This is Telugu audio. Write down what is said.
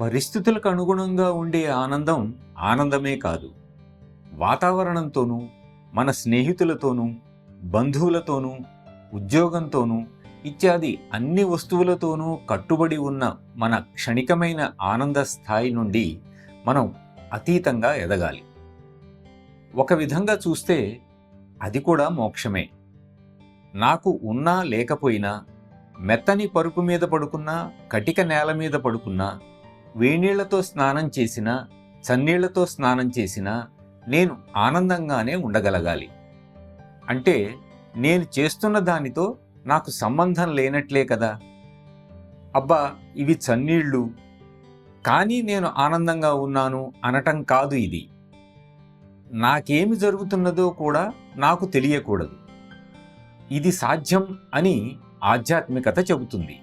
పరిస్థితులకు అనుగుణంగా ఉండే ఆనందం ఆనందమే కాదు. వాతావరణంతోనూ, మన స్నేహితులతోనూ, బంధువులతోనూ, ఉద్యోగంతోనూ ఇత్యాది అన్ని వస్తువులతోనూ కట్టుబడి ఉన్న మన క్షణికమైన ఆనంద స్థాయి నుండి మనం అతీతంగా ఎదగాలి. ఒక విధంగా చూస్తే అది కూడా మోక్షమే. నాకు ఉన్నా లేకపోయినా, మెత్తని పరుపు మీద పడుకున్నా, కటిక నేల మీద పడుకున్నా, వేణీళ్లతో స్నానం చేసినా, చన్నీళ్లతో స్నానం చేసినా నేను ఆనందంగానే ఉండగలగాలి. అంటే నేను చేస్తున్న దానితో నాకు సంబంధం లేనట్లే కదా. అబ్బా, ఇవి చన్నీళ్ళు, కానీ నేను ఆనందంగా ఉన్నాను అనటం కాదు ఇది. నాకేమి జరుగుతున్నదో కూడా నాకు తెలియకూడదు. ఇది సాధ్యం అని ఆధ్యాత్మికత చెబుతుంది.